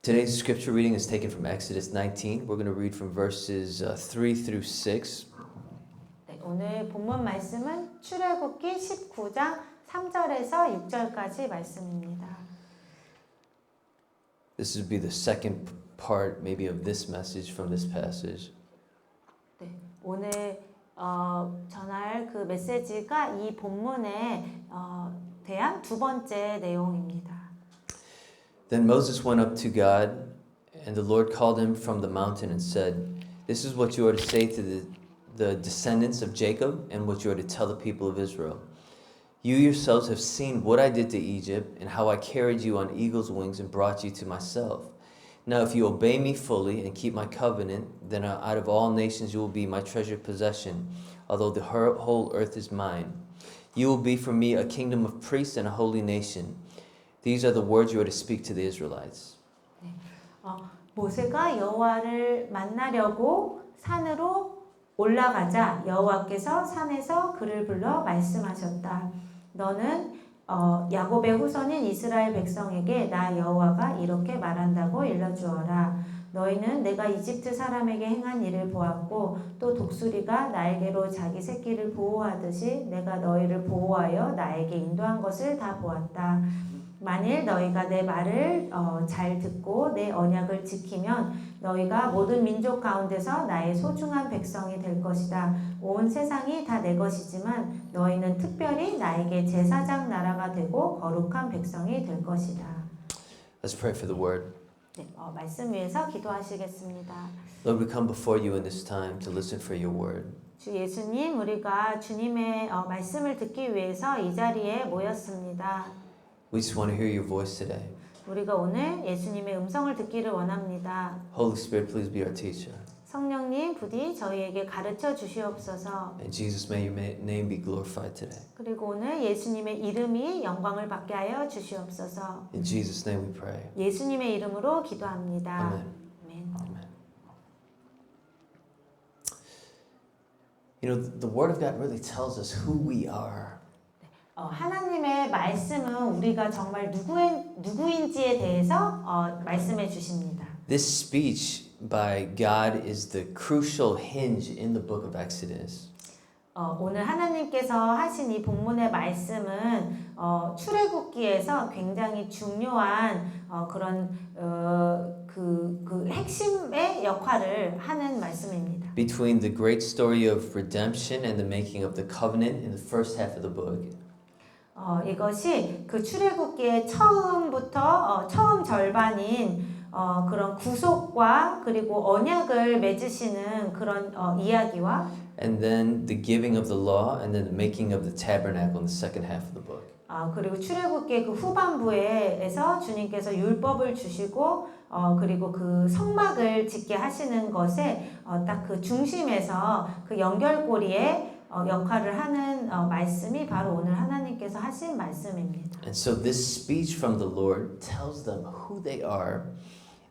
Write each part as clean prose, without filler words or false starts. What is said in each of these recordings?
Today's scripture reading is taken from Exodus 19. We're going to read from verses 3 through 6. 네, 오늘 본문 말씀은 출애굽기 19장 3절에서 6절까지 말씀입니다. This would be the second part maybe of this message from this passage. 네, 오늘 전할 그 메시지가 이 본문에 대한 두 번째 내용입니다. Then Moses went up to God, and the Lord called him from the mountain and said, "This is what you are to say to the descendants of Jacob and what you are to tell the people of Israel. You yourselves have seen what I did to Egypt and how I carried you on eagle's wings and brought you to myself. Now if you obey me fully and keep my covenant, then out of all nations you will be my treasured possession, although the whole earth is mine. You will be for me a kingdom of priests and a holy nation. These are the words you are to speak to the Israelites." 네, 모세가 여호와를 만나려고 산으로 올라가자 여호와께서 산에서 그를 불러 말씀하셨다. 너는 야곱의 후손인 이스라엘 백성에게 나 여호와가 이렇게 말한다고 일러주어라. 너희는 내가 이집트 사람에게 행한 일을 보았고 또 독수리가 날개로 자기 새끼를 보호하듯이 내가 너희를 보호하여 나에게 인도한 것을 다 보았다. 만일 너희가 내 말을 잘 듣고 내 언약을 지키면 너희가 모든 민족 가운데서 나의 소중한 백성이 될 것이다. 온 세상이 다 내 것이지만 너희는 특별히 나에게 제사장 나라가 되고 거룩한 백성이 될 것이다. Let's pray for the word. 네, 말씀 위해서 기도하시겠습니다. Lord, we come before you in this time to listen for your word. 주 예수님, 우리가 주님의 말씀을 듣기 위해서 이 자리에 모였습니다. We just want to hear your voice today. 우리가 오늘 예수님의 음성을 듣기를 원합니다. Holy Spirit, please be our teacher. 성령님 부디 저희에게 가르쳐 주시옵소서. And Jesus, may your name be glorified today. 그리고 오늘 예수님의 이름이 영광을 받게 하여 주시옵소서. In Jesus' name we pray. 예수님의 이름으로 기도합니다. Amen. 아멘. Amen. You know, the Word of God really tells us who we are. 하나님의 말씀은 우리가 정말 누구인지에 대해서 말씀해 주십니다. This speech by God is the crucial hinge in the book of Exodus. 오늘 하나님께서 하신 이 본문의 말씀은 출애굽기에서 굉장히 중요한 그런 그 핵심의 역할을 하는 말씀입니다. Between the great story of redemption and the making of the covenant in the first half of the book. 이것이 그 출애굽기의 처음부터 처음 절반인 그런 구속과 그리고 언약을 맺으시는 그런 이야기와 And then the giving of the law and then the making of the tabernacle in the second half of the book. 그리고 출애굽기의 그 후반부에서 주님께서 율법을 주시고 그리고 그 성막을 짓게 하시는 것에 딱 그 중심에서 그 연결고리에 역할을 하는 말씀이 바로 오늘 하나님께서 하신 말씀입니다. And so this speech from the Lord tells them who they are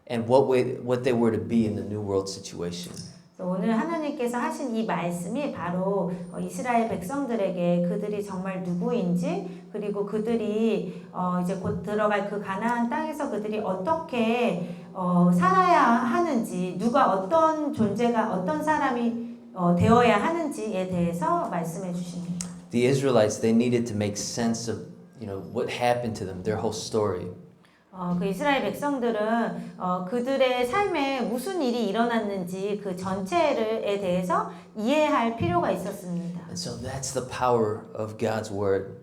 and what they were to be in the new world situation. 오늘 하나님께서 하신 이 말씀이 바로 이스라엘 백성들에게 그들이 정말 누구인지 그리고 그들이 이제 곧 들어갈 그 가나안 땅에서 그들이 어떻게 살아야 하는지 누가 어떤 존재가 어떤 사람이 되어야 하는지에 대해서 말씀해 주십니다. The Israelites, they needed to make sense of, what happened to them, their whole story. 그 이스라엘 백성들은 그들의 삶에 무슨 일이 일어났는지 그 전체에 대해서 이해할 필요가 있었습니다. And so that's the power of God's word.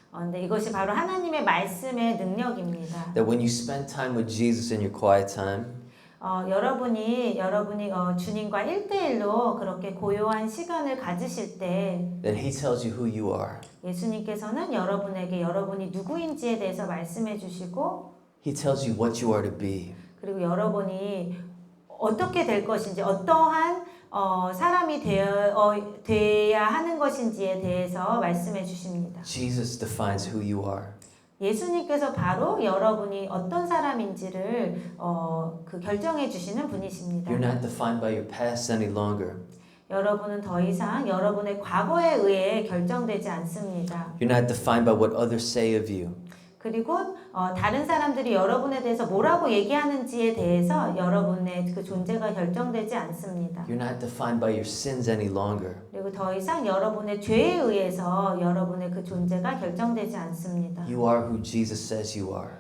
근데 이것이 바로 하나님의 말씀의 능력입니다. That when you spend time with Jesus in your quiet time, 여러분이 주님과 1대1로 그렇게 고요한 시간을 가지실 때 then He tells you who you are. 예수님께서는 여러분에게 여러분이 누구인지에 대해서 말씀해 주시고 He tells you what you are to be. 그리고 여러분이 어떻게 될 것인지 어떠한 사람이 되어야 하는 것인지에 대해서 말씀해 주십니다. Jesus defines who you are. 예수님께서 바로 여러분이 어떤 사람인지를 그 결정해 주시는 분이십니다. You're not defined by your past any longer. 여러분은 더 이상 여러분의 과거에 의해 결정되지 않습니다. You're not defined by what others say of you. 그리고 다른 사람들이 여러분에 대해서 뭐라고 얘기하는지에 대해서 여러분의 그 존재가 결정되지 않습니다. You're not defined by your sins any longer. 그리고 더 이상 여러분의 죄에 의해서 여러분의 그 존재가 결정되지 않습니다. You are who Jesus says you are.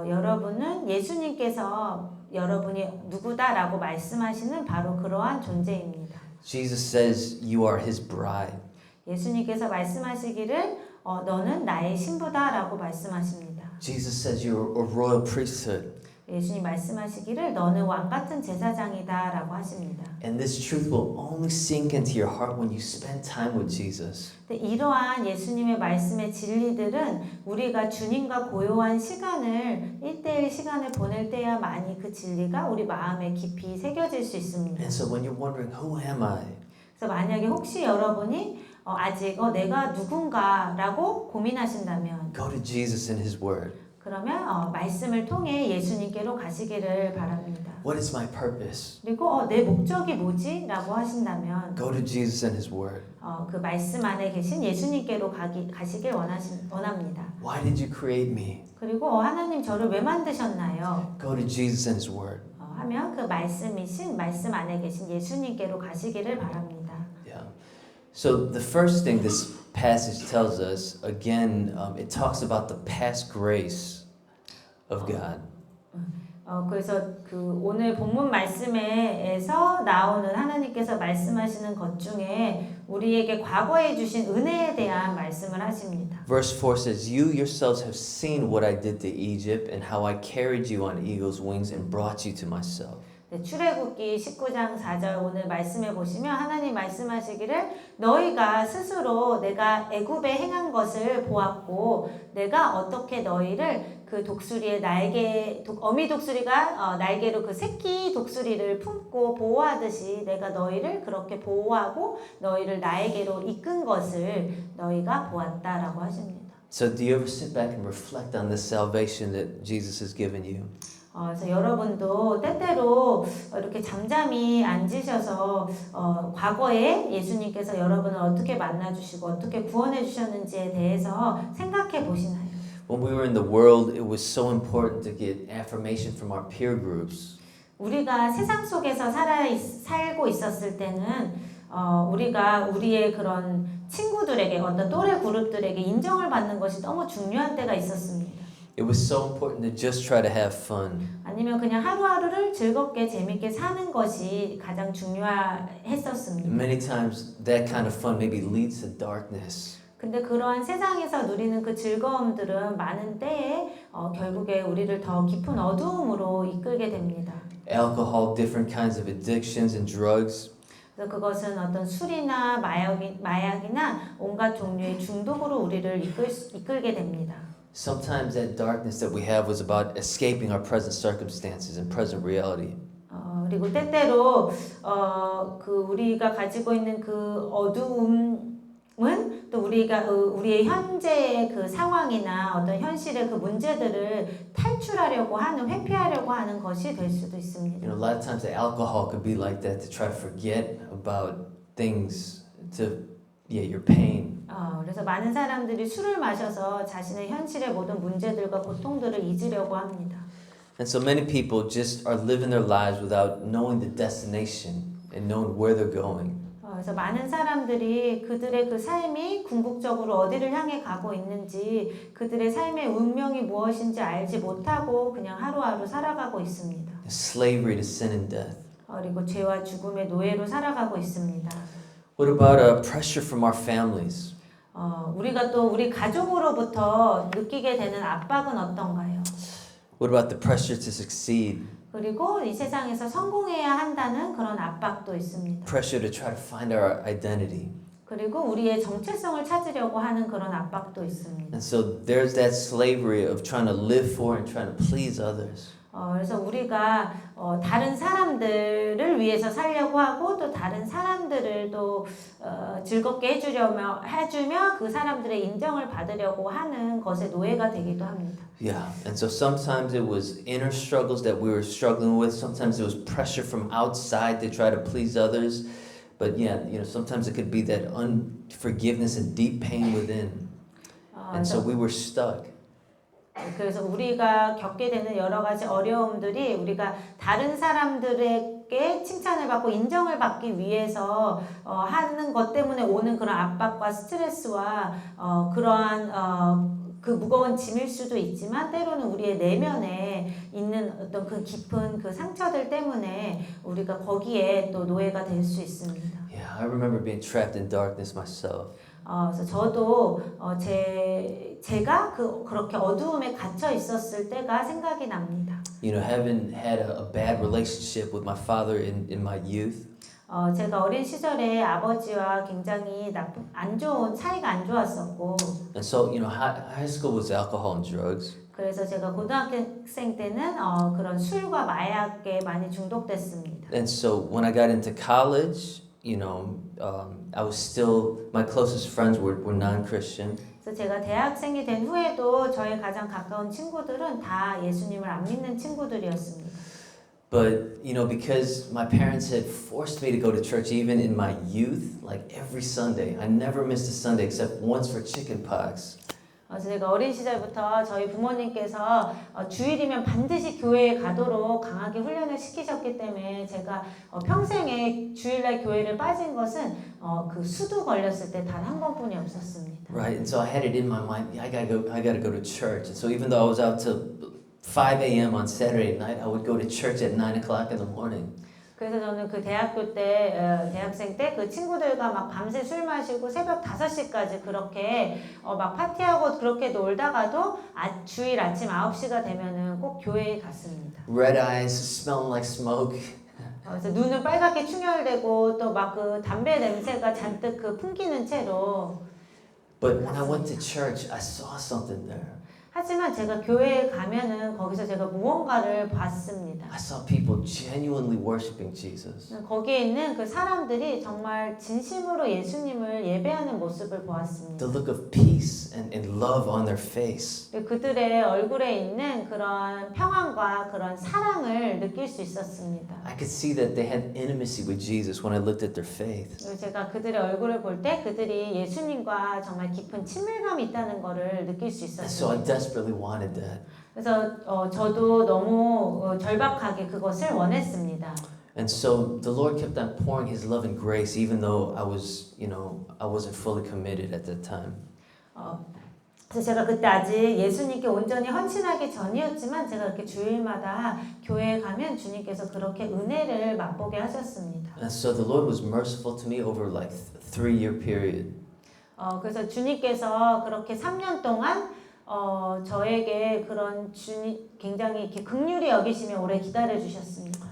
여러분은 예수님께서 여러분이 누구다라고 말씀하시는 바로 그러한 존재입니다. Jesus says you are his bride. 예수님께서 말씀하시기를 너는 나의 신부다라고 말씀하십니다. Jesus says you're a royal priesthood. 예수님 말씀하시기를 너는 왕 같은 제사장이다라고 하십니다. And this truth will only sink into your heart when you spend time with Jesus. 근데 이러한 예수님의 말씀의 진리들은 우리가 주님과 고요한 시간을 1대1 시간을 보낼 때야만이 그 진리가 우리 마음에 깊이 새겨질 수 있습니다. And so when you're wondering, who am I? 그래서 만약에 혹시 여러분이 아직 내가 누군가라고 고민하신다면 Go to Jesus and his word. 그러면 말씀을 통해 예수님께로 가시기를 바랍니다. What is my purpose? 그리고 내 목적이 뭐지? 라고 하신다면 Go to Jesus and his word. 그 말씀 안에 계신 예수님께로 가시길 원합니다. Why did you create me? 그리고 하나님 저를 왜 만드셨나요? Go to Jesus and his word. 하면 그 말씀이신 말씀 안에 계신 예수님께로 가시기를 바랍니다. Yeah. So the first thing this passage tells us, again, it talks about the past grace of God. 그래서 그 오늘 본문 말씀에서 나오는 하나님께서 말씀하시는 것 중에 우리에게 과거에 주신 은혜에 대한 말씀을 하십니다. Verse 4 says, You yourselves have seen what I did to Egypt and how I carried you on eagle's wings and brought you to myself. 네, 출애굽기 19장 4절 오늘 말씀해 보시면 하나님 말씀하시기를 너희가 스스로 내가 애굽에 행한 것을 보았고 내가 어떻게 너희를 그 독수리의 날개 어미 독수리가 날개로 그 새끼 독수리를 품고 보호하듯이 내가 너희를 그렇게 보호하고 너희를 나에게로 이끈 것을 너희가 보았다라고 하십니다. So do you ever sit back and reflect on this salvation that Jesus has given you? 그래서 여러분도 때때로 이렇게 잠잠히 앉으셔서 과거에 예수님께서 여러분을 어떻게 만나주시고 어떻게 구원해 주셨는지에 대해서 생각해 보시나요? When we were in the world, it was so important to get affirmation from our peer groups. 우리가 세상 속에서 살고 있었을 때는 우리가 우리의 그런 친구들에게 어떤 또래 그룹들에게 인정을 받는 것이 너무 중요한 때가 있었습니다. It was so important to just try to have fun. 아니면 그냥 하루하루를 즐겁게 재밌게 사는 것이 가장 중요했었습니다. Many times that kind of fun maybe leads to darkness. 근데 그러한 세상에서 누리는 그 즐거움들은 많은 때에 결국에 우리를 더 깊은 어두움으로 이끌게 됩니다. Alcohol, different kinds of addictions and drugs. 그래서 그것은 어떤 술이나 마약이나 온갖 종류의 중독으로 우리를 이끌게 됩니다. Sometimes that darkness that we have was about escaping our present circumstances and present reality. 그리고 때때로 그 우리가 가지고 있는 그 어두움은 또 우리의 현재의 그 상황이나 어떤 현실의 그 문제들을 탈출하려고 하는 회피하려고 하는 것이 될 수도 있습니다. You know, a lot of times the alcohol could be like that to try to forget about things, your pain. 그래서 많은 사람들이 술을 마셔서 자신의 현실의 모든 문제들과 고통들을 잊으려고 합니다. And so many people just are living their lives without knowing the destination and knowing where they're going. 그래서 많은 사람들이 그들의 그 삶이 궁극적으로 어디를 향해 가고 있는지 그들의 삶의 운명이 무엇인지 알지 못하고 그냥 하루하루 살아가고 있습니다. Slavery to sin and death. 그리고 죄와 죽음의 노예로 살아가고 있습니다. What about pressure from our families? 우리가 또 우리 가족으로부터 느끼게 되는 압박은 어떤가요? What about the pressure to succeed? 그리고 이 세상에서 성공해야 한다는 그런 압박도 있습니다. Pressure to try to find our identity. 그리고 우리의 정체성을 찾으려고 하는 그런 압박도 있습니다. And so there's that slavery of trying to live for and trying to please others. 그래서 우리가 다른 사람들을 위해서 살려고 하고 또 다른 사람들을 또 즐겁게 해주며 그 사람들의 인정을 받으려고 하는 것의 노예가 되기도 합니다. Yeah, and so sometimes it was inner struggles that we were struggling with. Sometimes it was pressure from outside to try to please others. But yeah, sometimes it could be that unforgiveness and deep pain within. And so we were stuck. 그래서 우리가 겪게 되는 여러 가지 어려움들이 우리가 다른 사람들에게 칭찬을 받고 인정을 받기 위해서 하는 것 때문에 오는 그런 압박과 스트레스와 그러한 그 무거운 짐일 수도 있지만 때로는 우리의 내면에 있는 어떤 그 깊은 그 상처들 때문에 우리가 거기에 또 노예가 될 수 있습니다. Yeah, I remember being trapped in darkness myself. 그래서 저도 제가 그렇게 어두움에 갇혀 있었을 때가 생각이 납니다. You know, having had a bad relationship with my father in my youth. 제가 어린 시절에 아버지와 굉장히 안 좋은 사이가 안 좋았었고. And so, you know, high school was alcohol and drugs. 그래서 제가 고등학생 때는 그런 술과 마약에 많이 중독됐습니다. And so when I got into college, you know, I was still, my closest friends were non-Christian. 그래서 제가 대학생이 된 후에도 저의 가장 가까운 친구들은 다 예수님을 안 믿는 친구들이었습니다. But, you know, because my parents had forced me to go to church even in my youth, like every Sunday. I never missed a Sunday except once for chicken pox. 제가 어린 시절부터 저희 부모님께서 주일이면 반드시 교회에 가도록 강하게 훈련을 시키셨기 때문에 제가 평생에 주일날 교회를 빠진 것은 그 수두 걸렸을 때 단 한 번뿐이 없었습니다. Right, and so I had it in my mind, I gotta go to church. And so even though I was out till 5 a.m. on Saturday night, I would go to church at 9 o'clock in the morning. 그래서 저는 그 대학교 때 대학생 때 그 친구들과 막 밤새 술 마시고 새벽 5시까지 그렇게 막 파티하고 그렇게 놀다가도 주일 아침 9시가 되면은 꼭 교회에 갔습니다. Red eyes, smelling like smoke. 그래서 눈은 빨갛게 충혈되고 또 막 그 담배 냄새가 잔뜩 그 풍기는 채로. But when I went to church, I saw something there. 하지만 제가 교회에 가면은 거기서 제가 무언가를 봤습니다. I saw people genuinely worshiping Jesus. 거기에 있는 그 사람들이 정말 진심으로 예수님을 예배하는 모습을 보았습니다. The look of peace and love on their face. 그들의 얼굴에 있는 그런 평안과 그런 사랑을 느낄 수 있었습니다. I could see that they had intimacy with Jesus when I looked at their faith. 제가 그들의 얼굴을 볼 때 그들이 예수님과 정말 깊은 친밀감이 있다는 것을 느낄 수 And so I 있었습니다. desperately wanted that. 그래서 저도 너무 절박하게 그것을 원했습니다. And so the Lord kept on pouring His love and grace, even though I was, you know, I wasn't fully committed at that time. 그래서 제가 그때 아직 예수님께 온전히 헌신하기 전이었지만 제가 이렇게 주일마다 교회에 가면 주님께서 그렇게 은혜를 맛보게 하셨습니다. And so the Lord was merciful to me over like a 3-year period. 그래서 주님께서 그렇게 3년 동안 저에게 그런 굉장히 이렇게 긍휼히 여기시며 오래 기다려 주셨습니다.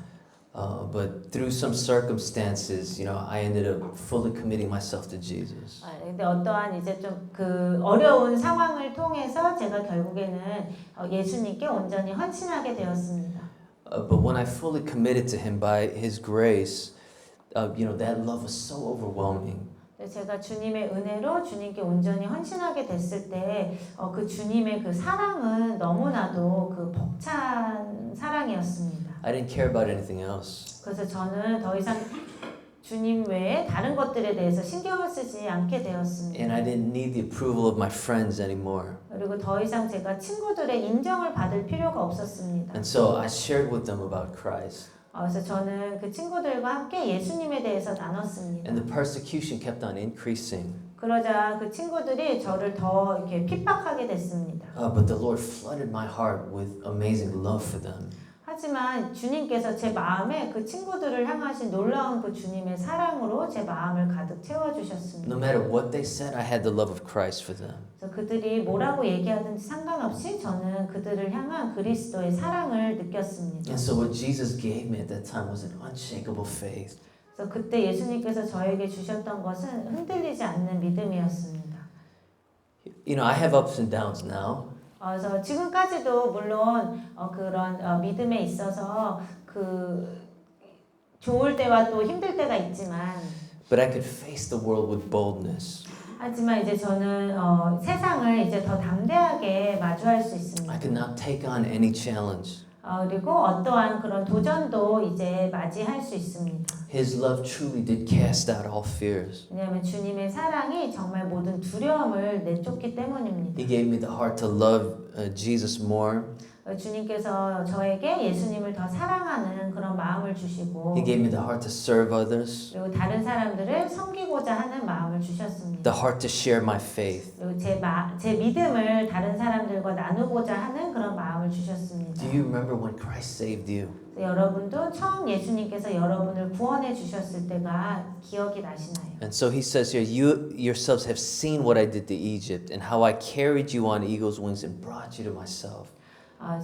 But through some circumstances, you know, I ended up fully committing myself to Jesus. 근데 어떠한 이제 좀 그 어려운 상황을 통해서 제가 결국에는 예수님께 온전히 헌신하게 되었습니다. But when I fully committed to Him by His grace, you know, that love was so overwhelming. 제가 주님의 은혜로 주님께 온전히 헌신하게 됐을 때 그 주님의 그 사랑은 너무나도 그 벅찬 사랑이었습니다. I didn't care about anything else. 그래서 저는 더 이상 주님 외에 다른 것들에 대해서 신경을 쓰지 않게 되었습니다. And I didn't need the approval of my friends anymore. 그리고 더 이상 제가 친구들의 인정을 받을 필요가 없었습니다. And so I shared with them about Christ. 그래서 저는 그 친구들과 함께 예수님에 대해서 나눴습니다. And the persecution kept on increasing. 그러자 그 친구들이 저를 더 이렇게 핍박하게 됐습니다. But the Lord flooded my heart with amazing love for them. 하지만 주님께서 제 마음에 그 친구들을 향하신 놀라운 그 주님의 사랑으로 제 마음을 가득 채워주셨습니다. No matter what they said, I had the love of Christ for them. 그래서 그들이 뭐라고 얘기하든지 상관없이 저는 그들을 향한 그리스도의 사랑을 느꼈습니다. And so what Jesus gave me at that time was an unshakable faith. 그래서 그때 예수님께서 저에게 주셨던 것은 흔들리지 않는 믿음이었습니다. You know, I have ups and downs now. 그래서 지금까지도 물론 그런 믿음에 있어서 그 좋을 때와 또 힘들 때가 있지만, But I could face the world with boldness. 하지만 이제 저는 세상을 이제 더 담대하게 마주할 수 있습니다. I could now take on any challenge. 그리고 어떠한 그런 도전도 이제 맞이할 수 있습니다. His love truly did cast out all fears. 왜냐하면 주님의 사랑이 정말 모든 두려움을 내쫓기 때문입니다. He gave me the heart to love Jesus more. 주님께서 저에게 예수님을 더 사랑하는 그런 마음을 주시고 He gave me the heart to serve others, 그리고 다른 사람들을 섬기고자 하는 마음을 주셨습니다. the heart to share my faith. 그리고 제 믿음을 다른 사람들과 나누고자 하는 그런 마음을 주셨습니다. Do you remember when Christ saved you? 여러분도 처음 예수님께서 여러분을 구원해 주셨을 때가 기억이 나시나요? And so he says here, you yourselves have seen what I did to Egypt and how I carried you on eagle's wings and brought you to myself.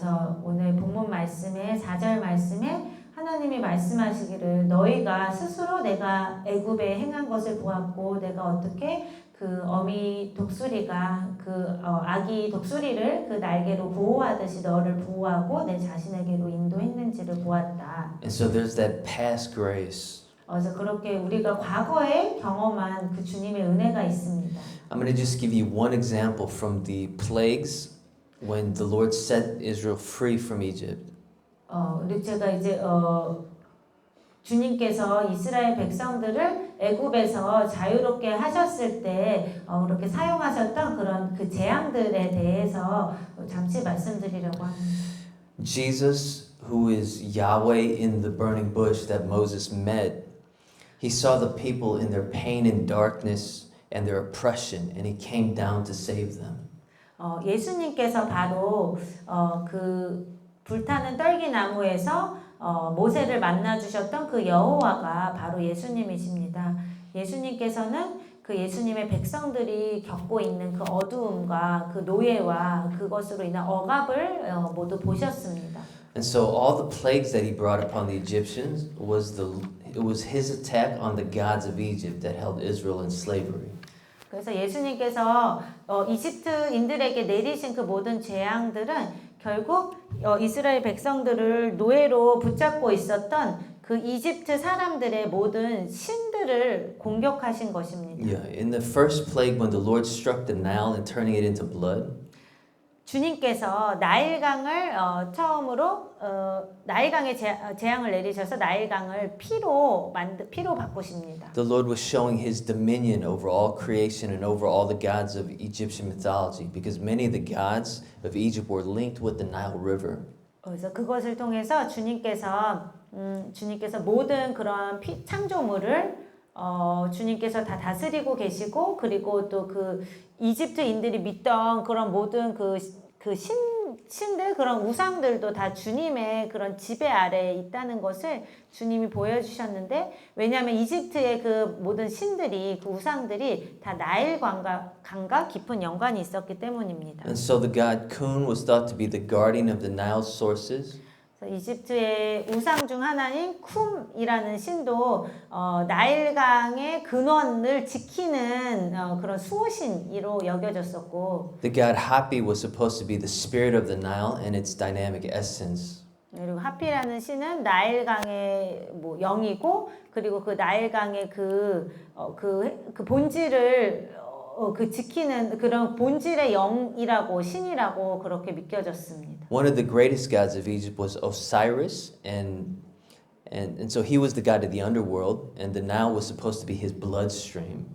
저 오늘 본문 말씀에 4절 말씀에 하나님이 말씀하시기를 너희가 스스로 내가 애굽에 행한 것을 보았고 내가 어떻게 그 어미 독수리가 아기 독수리를 그 날개로 보호하듯이 너를 보호하고 내 자신에게로 인도했는지를 보았다. And so there's that past grace. 그래서 그렇게 우리가 과거에 경험한 그 주님의 은혜가 있습니다. I'm going to just give you one example from the plagues when the Lord set Israel free from Egypt. 제가 이제 주님께서 이스라엘 백성들을 애굽에서 자유롭게 하셨을 때 그렇게 사용하셨던 그런 그 재앙들에 대해서 잠시 말씀드리려고 합니다. Jesus, who is Yahweh in the burning bush that Moses met, he saw the people in their pain and darkness and their oppression, and he came down to save them. 예수님께서 바로 그 불타는 떨기나무에서 모세를 만나 주셨던 그 여호와가 바로 예수님이십니다. 예수님께서는 그 예수님의 백성들이 겪고 있는 그 어두움과 그 노예와 그것으로 인한 억압을 모두 보셨습니다. And so all the plagues that he brought upon the Egyptians it was his attack on the gods of Egypt that held Israel in slavery. 그래서 예수님께서 이집트인들에게 내리신 그 모든 재앙들은 결국 이스라엘 백성들을 노예로 붙잡고 있었던 그 이집트 사람들의 모든 신들을 공격하신 것입니다. Yeah, in the first plague when the Lord struck the Nile and turning it into blood, 주님께서 나일강을 처음으로 나일강에 재앙을 내리셔서 나일강을 피로 바꾸십니다. the Lord was showing his dominion over all creation and over all the gods of Egyptian mythology because many of the gods of Egypt were linked with the Nile River. 그래서 그것을 통해서 주님께서 모든 그런 창조물을 주님께서 다 다스리고 계시고 그리고 또 그 이집트인들이 믿던 그런 모든 그 신들 그런 우상들도 다 주님의 그런 지배 아래에 있다는 것을 주님이 보여주셨는데 왜냐하면 이집트의 그 모든 신들이 그 우상들이 다 나일 강과 깊은 연관이 있었기 때문입니다. And so the god Kun was thought to be the guardian of the Nile sources. 이집트의 우상 중 하나인 쿰이라는 신도 나일강의 근원을 지키는 그런 수호신으로 여겨졌었고 The god Hapi was supposed to be the spirit of the Nile and its dynamic essence. 그리고 하피라는 신은 나일강의 영이고 그리고 그 나일강의 그 본질을 지키는 그런 본질의 영이라고 신이라고 그렇게 믿겨졌습니다. One of the greatest gods of Egypt was Osiris, and so he was the god of the underworld, and the Nile was supposed to be his bloodstream.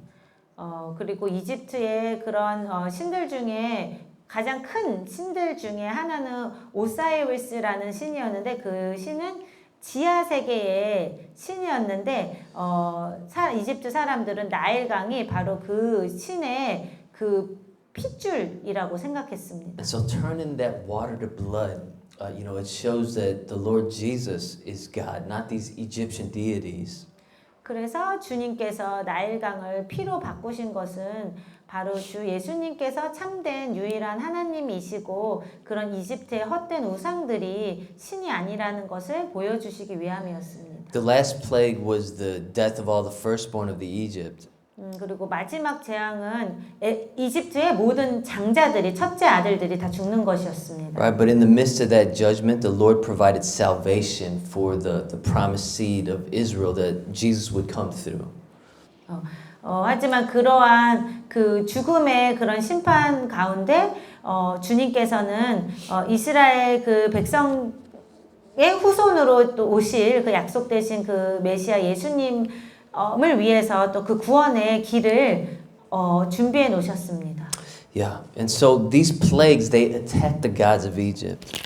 그리고 이집트의 그런 신들 중에 가장 큰 신들 중에 하나는 오사이리스라는 신이었는데 그 신은 지하 세계의 신이었는데 이집트 사람들은 나일강이 바로 그 신의 그 핏줄이라고 생각했습니다. And so turning that water to blood, it shows that the Lord Jesus is God, not these Egyptian deities. 그래서 주님께서 나일강을 피로 바꾸신 것은 바로 주 예수님께서 참된 유일한 하나님이시고 그런 이집트의 헛된 우상들이 신이 아니라는 것을 보여주시기 위함이었습니다. The last plague was the death of all the firstborn of the Egypt. 그리고 마지막 재앙은 이집트의 모든 장자들이 첫째 아들들이 다 죽는 것이었습니다. Right, but in the midst of that judgment, the Lord provided salvation for the promised seed of Israel that Jesus would come through. 하지만 그러한 그 죽음의 그런 심판 가운데 주님께서는 이스라엘 그 백성의 후손으로 또 오실 그 약속되신 그 메시아 예수님을 위해서 또 그 구원의 길을 준비해 놓으셨습니다. Yeah, and so these plagues, they attacked the gods of Egypt.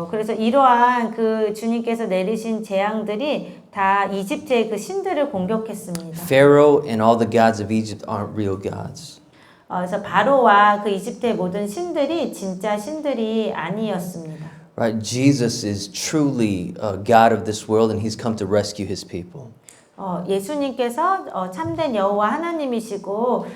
그래서 이러한 그 주님께서 내리신 재앙들이 다 이집트의 그 신들을 공격했습니다. Pharaoh and all the gods of Egypt aren't real gods. 그래서 바로와 그 이집트의 모든 신들이 진짜 신들이 아니었습니다. Right? Jesus is truly a God of this world, and He's come to rescue His people. 예수님께서 참된 여호와 하나님이시고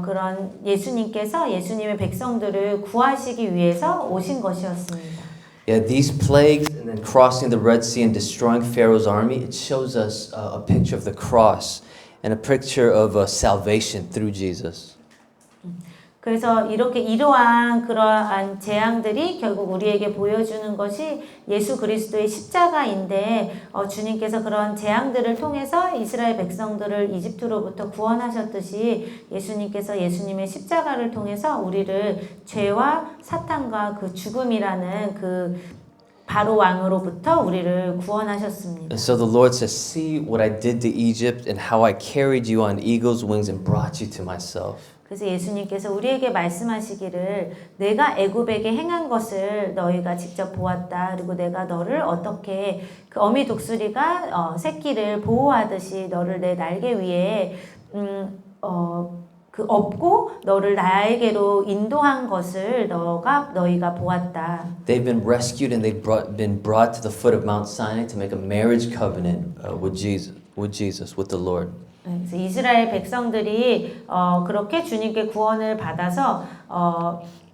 그런 예수님께서 예수님의 백성들을 구하시기 위해서 오신 것이었습니다. Yeah, these plagues and then crossing the Red Sea and destroying Pharaoh's army, it shows us a picture of the cross and a picture of salvation through Jesus. 그래서 이렇게 이러한 그러한 재앙들이 결국 우리에게 보여주는 것이 예수 그리스도의 십자가인데 주님께서 그런 재앙들을 통해서 이스라엘 백성들을 이집트로부터 구원하셨듯이 예수님께서 예수님의 십자가를 통해서 우리를 죄와 사탄과 그 죽음이라는 그 바로 왕으로부터 우리를 구원하셨습니다. And so the Lord says, "See what I did to Egypt and how I carried you on eagle's wings and brought you to myself." 그래서 예수님께서 우리에게 말씀하시기를 내가 애굽에게 행한 것을 너희가 직접 보았다. 그리고 내가 너를 어떻게 그 어미 독수리가 새끼를 보호하듯이 너를 내 날개 위에 그 업고 너를 나에게로 인도한 것을 너희가 보았다. They've been rescued and been brought to the foot of Mount Sinai to make a marriage covenant with Jesus, with the Lord. 그래서 이스라엘 백성들이 그렇게 주님께 구원을 받아서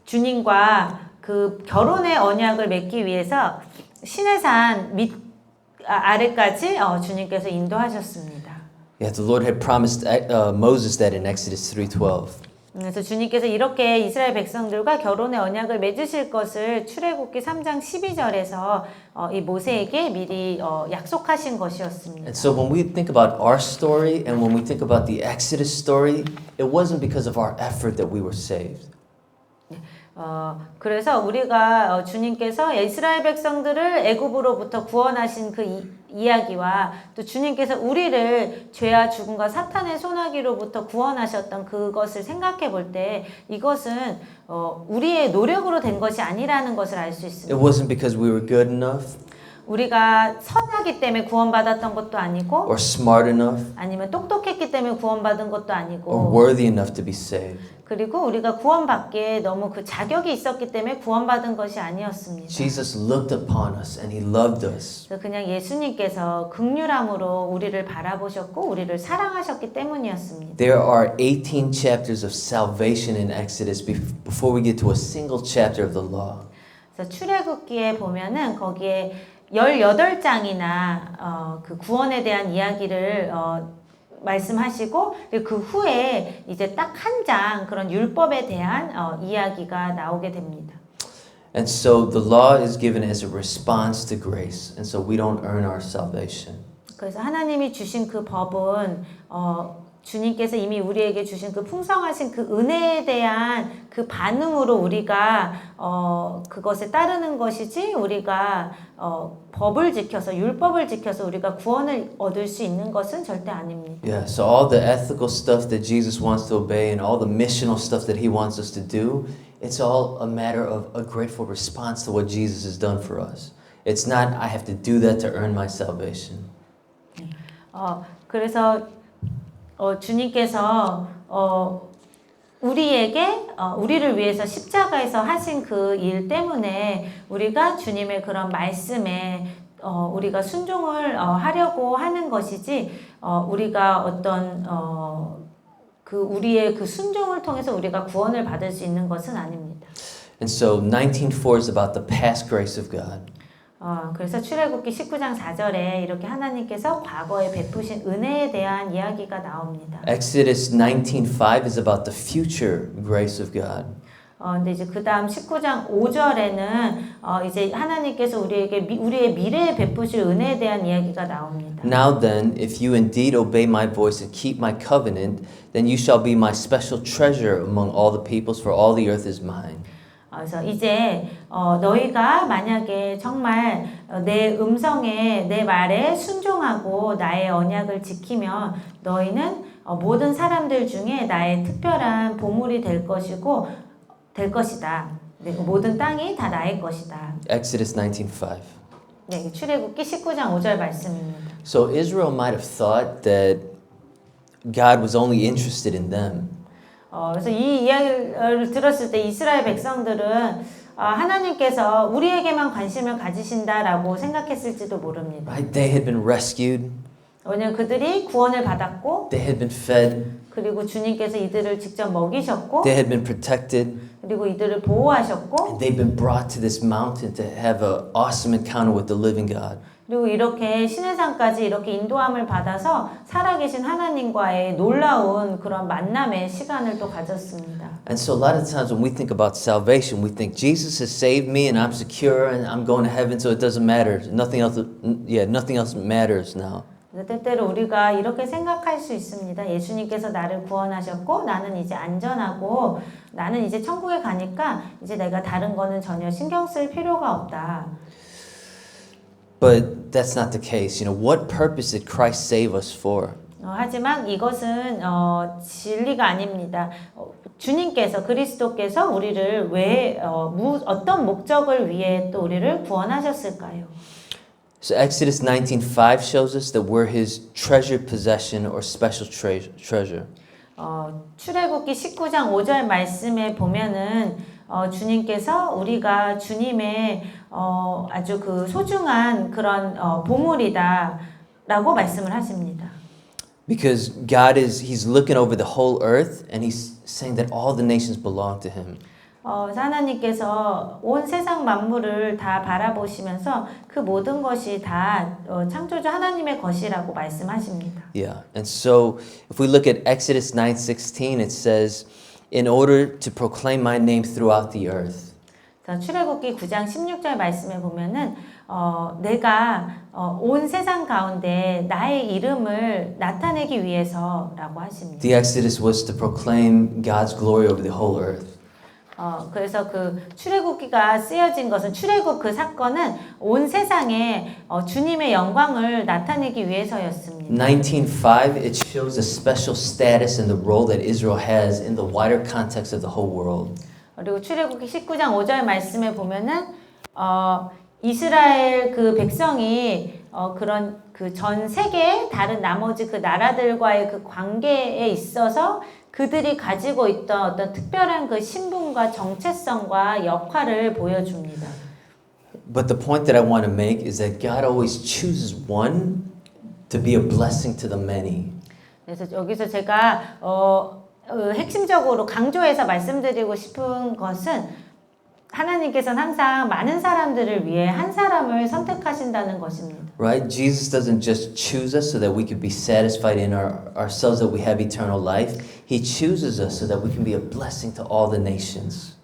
주님과 그 결혼의 언약을 맺기 위해서 시내산 밑 아래까지 주님께서 인도하셨습니다. Yeah, the Lord had promised Moses that in Exodus 3:12. 그래서 주님께서 이렇게 이스라엘 백성들과 결혼의 언약을 맺으실 것을 출애굽기 3장 12절에서 이 모세에게 미리 약속하신 것이었습니다. And so when we think about our story and when we think about the Exodus story, it wasn't because of our effort that we were saved. 그래서 우리가 주님께서 이스라엘 백성들을 애굽으로부터 구원하신 그 이야기와 또 주님께서 우리를 죄와 죽음과 사탄의 손아귀로부터 구원하셨던 그것을 생각해 볼 때 이것은 우리의 노력으로 된 것이 아니라는 것을 알 수 있습니다. It wasn't because we were good enough 우리가 선하기 때문에 구원받았던 것도 아니고 or smart enough 아니면 똑똑했기 때문에 구원받은 것도 or 아니고 worthy enough to be saved. 그리고 우리가 구원받기에 너무 그 자격이 있었기 때문에 구원받은 것이 아니었습니다. Jesus looked upon us and He loved us. 그래서 그냥 예수님께서 긍휼함으로 우리를 바라보셨고 우리를 사랑하셨기 때문이었습니다. There are 18 chapters of salvation in Exodus before we get to a single chapter of the law. 그래서 출애굽기에 보면은 거기에 18장이나 그 구원에 대한 이야기를 말씀하시고 그 후에 이제 딱 한 장 그런 율법에 대한 이야기가 나오게 됩니다. And so the law is given as a response to grace, and so we don't earn our salvation. 그래서 하나님이 주신 그 법은 주님께서 이미 우리에게 주신 그 풍성하신 그 은혜에 대한 그 반응으로 우리가 그것에 따르는 것이지 우리가 법을 지켜서 율법을 지켜서 우리가 구원을 얻을 수 있는 것은 절대 아닙니다. Yeah, so all the ethical stuff that Jesus wants to obey and all the missional stuff that He wants us to do, it's all a matter of a grateful response to what Jesus has done for us. It's not I have to do that to earn my salvation. 그래서 주님께서 우리를 위해서 십자가에서 하신 그 일 때문에 우리가 주님의 그런 말씀에 우리가 순종을 하려고 하는 것이지 우리가 어떤 그 우리의 그 순종을 통해서 우리가 구원을 받을 수 있는 것은 아닙니다. And so 19:4 is about the past grace of God. 그래서 출애굽기 19장 4절에 이렇게 하나님께서 과거에 베푸신 은혜에 대한 이야기가 나옵니다. Exodus 19:5 is about the future grace of God. 근데 이제 그 다음 19장 5절에는 이제 하나님께서 우리의 미래에 베푸실 은혜에 대한 이야기가 나옵니다. Now then, if you indeed obey my voice and keep my covenant, then you shall be my special treasure among all the peoples, for all the earth is mine. 그래서 이제 너희가 만약에 정말 내 음성에 내 말에 순종하고 나의 언약을 지키면 너희는 모든 사람들 중에 나의 특별한 보물이 될 것이고 될 것이다. 네, 모든 땅이 다 나의 것이다. Exodus 19:5. 네, 출애굽기 19장 5절 말씀입니다. So Israel might have thought that God was only interested in them. 그래서 이 이야기를 들었을 때 이스라엘 백성들은 하나님께서 우리에게만 관심을 가지신다라고 생각했을지도 모릅니다. Right? They had been rescued. 왜냐하면 그들이 구원을 받았고 They had been fed. 그리고 주님께서 이들을 직접 먹이셨고 They had been protected. 그리고 이들을 보호하셨고 And they've been brought to this mountain to have an awesome encounter with the living God. 그리고 이렇게 시내산까지 이렇게 인도함을 받아서 살아계신 하나님과의 놀라운 그런 만남의 시간을 또 가졌습니다. And so a lot of times when we think about salvation, we think Jesus has saved me and I'm secure and I'm going to heaven, so it doesn't matter. Nothing else matters now. 때때로 우리가 이렇게 생각할 수 있습니다. 예수님께서 나를 구원하셨고 나는 이제 안전하고 나는 이제 천국에 가니까 이제 내가 다른 거는 전혀 신경 쓸 필요가 없다. But that's not the case. You know, what purpose did Christ save us for? 하지만 이것은 진리가 아닙니다. 주님께서 그리스도께서 우리를 왜 어떤 목적을 위해 또 우리를 구원하셨을까요? So Exodus 19:5 shows us that we're His treasured possession or special treasure. 출애굽기 19장 5절 말씀에 보면은 주님께서 우리가 주님의 아주 그 소중한 그런 보물이다라고 말씀을 하십니다. Because He's looking over the whole earth and He's saying that all the nations belong to Him. 하나님께서 온 세상 만물을 다 바라보시면서 그 모든 것이 다 창조주 하나님의 것이라고 말씀하십니다. Yeah, and so if we look at Exodus 9:16, it says, "In order to proclaim my name throughout the earth." 출애굽기 9장 16절 말씀에 보면은 내가 온 세상 가운데 나의 이름을 나타내기 위해서라고 하십니다. The Exodus was to proclaim God's glory over the whole earth. 그래서 그 출애굽기가 쓰여진 것은 출애굽 그 사건은 온 세상에 주님의 영광을 나타내기 위해서였습니다. 19:5 it shows the special status and the role that Israel has in the wider context of the whole world. 그리고 출애굽기 19장 5절 말씀에 보면은 이스라엘 그 백성이 그런 그 전 세계 다른 나머지 그 나라들과의 그 관계에 있어서 그들이 가지고 있던 어떤 특별한 그 신분과 정체성과 역할을 보여줍니다. But the point that I want to make is that God always chooses one to be a blessing to the many. 그래서 여기서 제가 핵심적으로 강조해서 말씀드리고 싶은 것은 하나님께서는 항상 많은 사람들을 위해 한 사람을 선택하신다는 것입니다. Right? Jesus doesn't just choose us so that we could be satisfied in ourselves that we have eternal life. He chooses us so that we can be a blessing to all the nations.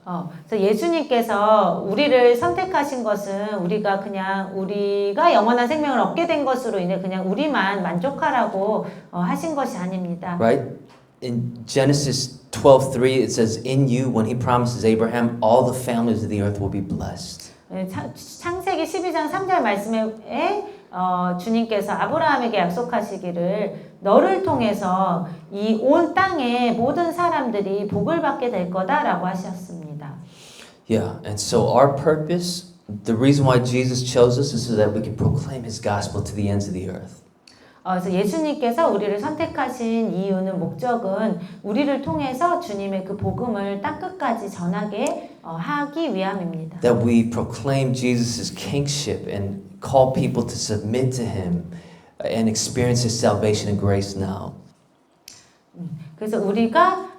그래서 예수님께서 우리를 선택하신 것은 우리가 영원한 생명을 얻게 된 것으로 인해 그냥 우리만 만족하라고 하신 것이 아닙니다. Right? In Genesis 12:3 it says, "In you, when He promises Abraham, all the families of the earth will be blessed." 창세기 12장 3절 말씀에 주님께서 아브라함에게 약속하시기를 너를 통해서 이 온 땅의 모든 사람들이 복을 받게 될 거다라고 하셨습니다. Yeah, and so our purpose, the reason why Jesus chose us is so that we can proclaim His gospel to the ends of the earth. 그래서 예수님께서 우리를 선택하신 이유는 목적은 우리를 통해서 주님의 그 복음을 땅끝까지 전하게 하기 위함입니다. That we proclaim Jesus' kingship and call people to submit to Him and experience His salvation and grace now. 그래서 우리가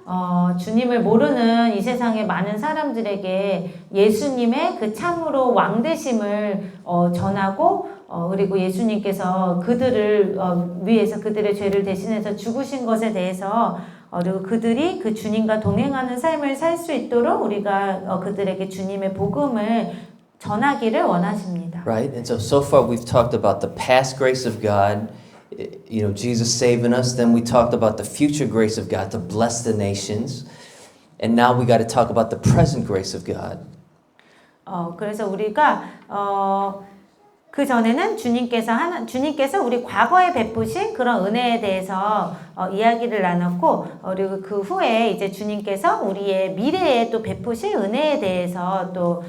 주님을 모르는 이 세상의 많은 사람들에게 예수님의 그 참으로 왕되심을 전하고 그리고 예수님께서 그들을 위해서 그들의 죄를 대신해서 죽으신 것에 대해서 그리고 그들이 그 주님과 동행하는 삶을 살 수 있도록 우리가 그들에게 주님의 복음을 전하기를 원하십니다. Right? And so far we've talked about the past grace of God, you know, Jesus saving us. Then we talked about the future grace of God to bless the nations. And now we got to talk about the present grace of God. 그래서 우리가 그 전에는 주님께서 우리 과거에 베푸신 그런 은혜에 대해서 이야기를 나눴고, 그리고 그 후에 이제 주님께서 우리의 미래에 또 베푸실 은혜에 대해서 또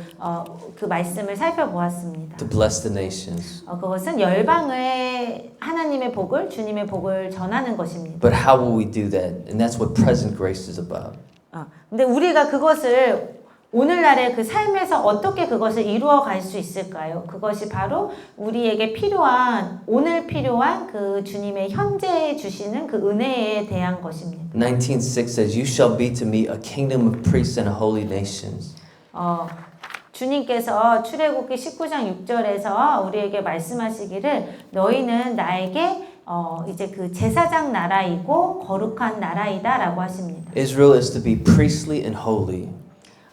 그 말씀을 살펴보았습니다. to bless the nations. 그것은 열방의 하나님의 복을, 주님의 복을 전하는 것입니다. But how will we do that? And that's what present grace is about. 근데 우리가 그것을 오늘날의 그 삶에서 어떻게 그것을 이루어 갈 수 있을까요? 그것이 바로 우리에게 필요한, 오늘 필요한 그 주님의 현재 주시는 그 은혜에 대한 것입니다. 19:6 says, "You shall be to me a kingdom of priests and a holy nation." 주님께서 출애굽기 19장 6절에서 우리에게 말씀하시기를 너희는 나에게 이제 그 제사장 나라이고 거룩한 나라이다라고 하십니다. Israel is to be priestly and holy.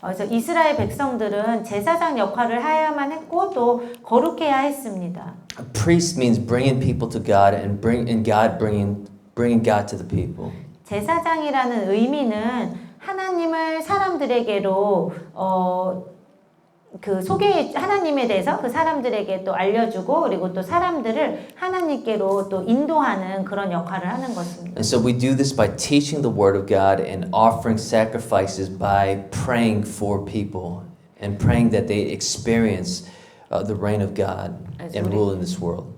그래서 이스라엘 백성들은 제사장 역할을 해야만 했고 또 거룩해야 했습니다. A priest means bringing people to God and God bringing God to the people. 제사장이라는 의미는 하나님을 사람들에게로 하나님에 대해서 그 사람들에게 또 알려주고 그리고 또 사람들을 하나님께로 또 인도하는 그런 역할을 하는 것입니다. And so we do this by teaching the word of God and offering sacrifices by praying for people and praying that they experience the reign of God and rule in this world.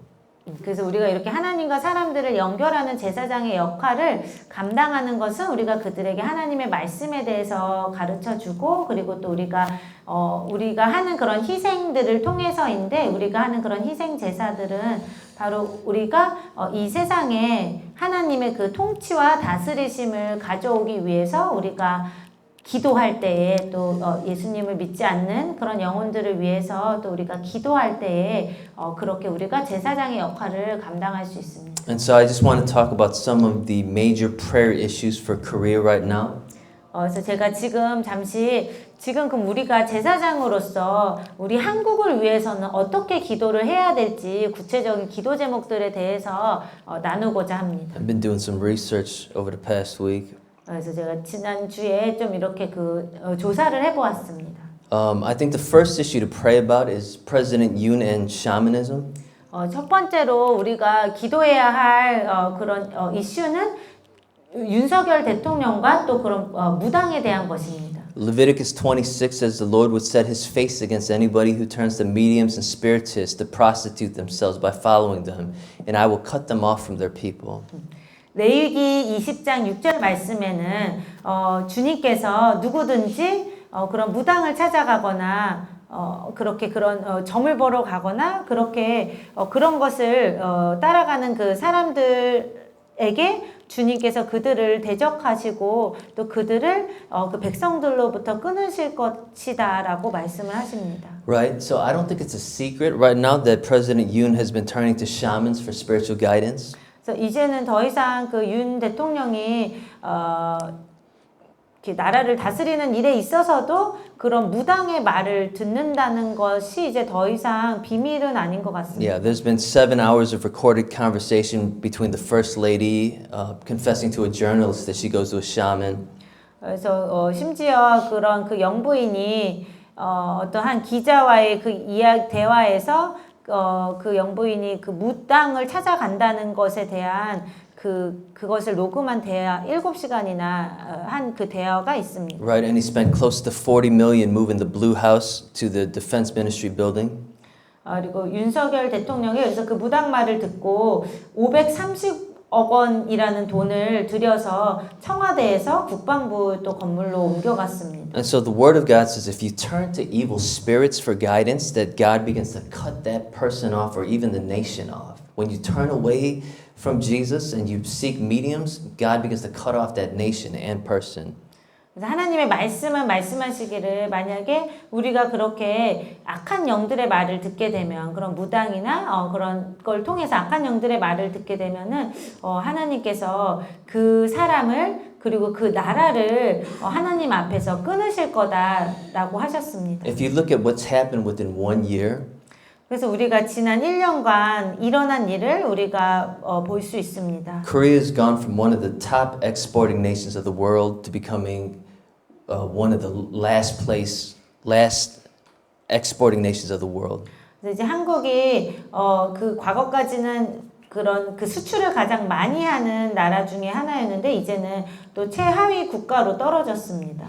그래서 우리가 이렇게 하나님과 사람들을 연결하는 제사장의 역할을 감당하는 것은 우리가 그들에게 하나님의 말씀에 대해서 가르쳐주고 그리고 또 우리가 하는 그런 희생들을 통해서인데 우리가 하는 그런 희생 제사들은 바로 우리가 이 세상에 하나님의 그 통치와 다스리심을 가져오기 위해서 우리가 기도할 때에 또 예수님을 믿지 않는 그런 영혼들을 위해서 또 우리가 기도할 때에 그렇게 우리가 제사장의 역할을 감당할 수 있습니다. And so I just want to talk about some of the major prayer issues for Korea right now. 그래서 제가 지금 그럼 우리가 제사장으로서 우리 한국을 위해서는 어떻게 기도를 해야 될지 구체적인 기도 제목들에 대해서 나누고자 합니다. I've been doing some research over the past week. 그래서 제가 지난주에 좀 이렇게 조사를 해보았습니다. I think the first issue to pray about is President Yoon and shamanism. 첫 번째로 우리가 기도해야 할 그런 이슈는 윤석열 대통령과 또 그런 무당에 대한 것입니다. Leviticus 26 says the Lord would set his face against anybody who turns to mediums and spiritists to prostitute themselves by following them, and I will cut them off from their people. 레위기 20장 6절 말씀에는 주님께서 누구든지 그런 무당을 찾아가거나 그렇게 그런 점을 보러 가거나 그렇게 그런 것을 따라가는 그 사람들에게 주님께서 그들을 대적하시고 또 그들을 그 백성들로부터 끊으실 것이다라고 말씀을 하십니다. Right? So I don't think it's a secret right now that President Yoon has been turning to shamans for spiritual guidance. 그래서 이제는 더 이상 그 윤 대통령이 나라를 다스리는 일에 있어서도 그런 무당의 말을 듣는다는 것이 이제 더 이상 비밀은 아닌 것 같습니다. Yeah, there's been 7 hours of recorded conversation between the First Lady confessing to a journalist that she goes to a shaman. 그래서 심지어 그런 그 영부인이 어떠한 기자와의 그 대화에서 그 영부인이 그 무당을 찾아간다는 것에 대한 그것을 녹음한 대화 7시간이나 한 그 대화가 있습니다. Right, and he spent close to 40 million moving the Blue House to the Defense Ministry building. 그리고 윤석열 대통령이 그래서 그 무당 말을 듣고 530억 원이라는 돈을 들여서 청와대에서 국방부 또 건물로 옮겨갔습니다. And so the word of God says if you turn to evil spirits for guidance, that God begins to cut that person off or even the nation off. When you turn away from Jesus and you seek mediums, God begins to cut off that nation and person. 그래서 하나님의 말씀은 말씀하시기를 만약에 우리가 그렇게 악한 영들의 말을 듣게 되면 그런 무당이나 그런 걸 통해서 악한 영들의 말을 듣게 되면은 하나님께서 그 사람을 그리고 그 나라를 하나님 앞에서 끊으실 거다라고 하셨습니다. If you look at what's happened within 1 year, 그래서 우리가 지난 1년간 일어난 일을 우리가 볼 수 있습니다. Korea has gone from one of the top exporting nations of the world to becoming one of the last exporting nations of the world. 그래서 이제 한국이 그 과거까지는 그런 그 수출을 가장 많이 하는 나라 중에 하나였는데 이제는 또 최하위 국가로 떨어졌습니다.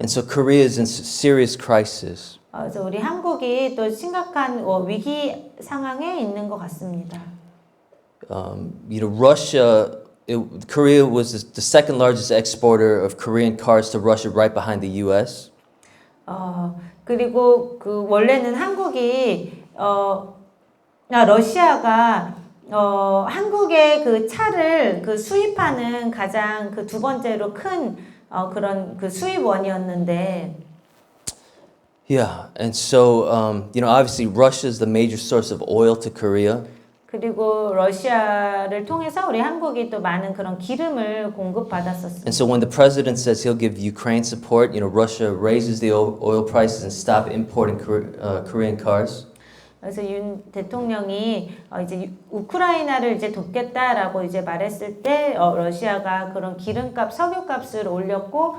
And so Korea is in serious crisis. 그래서 우리 한국이 또 심각한 위기 상황에 있는 것 같습니다. Korea was the second largest exporter of Korean cars to Russia, right behind the U.S. 그리고 그 원래는 한국이 러시아가 한국의 그 차를 그 수입하는 가장 그 두 번째로 큰 그런 그 수입원이었는데. Yeah, and so obviously Russia is the major source of oil to Korea. 그리고 러시아를 통해서 우리 한국이 또 많은 그런 기름을 공급받았었습니다. And so when the president says he'll give Ukraine support, Russia raises the oil prices and stop importing Korean cars. 그래서 윤 대통령이 이제 우크라이나를 이제 돕겠다라고 이제 말했을 때 러시아가 그런 기름값, 석유값을 올렸고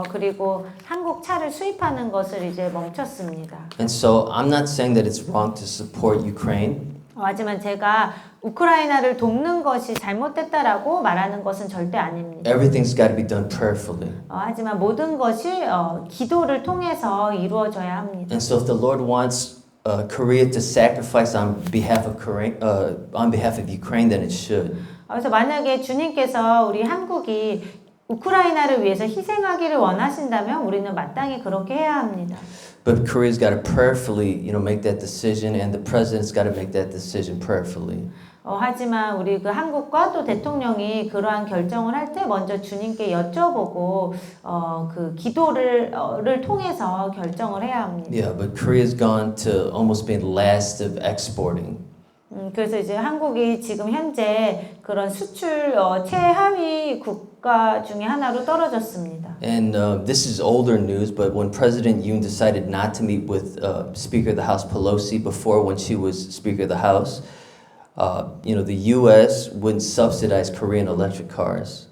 그리고 한국 차를 수입하는 것을 이제 멈췄습니다. And so I'm not saying that it's wrong to support Ukraine. 하지만 제가 우크라이나를 돕는 것이 잘못됐다라고 말하는 것은 절대 아닙니다. Everything's got to be done prayerfully. 하지만 모든 것이 기도를 통해서 이루어져야 합니다. And so if the Lord wants Korea to sacrifice on behalf of Ukraine, then it should. 그래서 만약에 주님께서 우리 한국이 우크라이나를 위해서 희생하기를 원하신다면 우리는 마땅히 그렇게 해야 합니다. But Korea's got to prayerfully, make that decision, and the president's got to make that decision prayerfully. 하지만 우리 그 한국과 또 대통령이 그러한 결정을 할 때 먼저 주님께 여쭤보고 그 기도를 통해서 결정을 해야 합니다. Yeah, but Korea's gone to almost being last of exporting. 그래서 이제 한국이 지금 현재 그런 수출 최하위 국가 중에 하나로 떨어졌습니다. And this is older news, but when President Yoon decided not to meet with Speaker of the House Pelosi before, when she was Speaker of the House, the U.S. wouldn't subsidize Korean electric cars.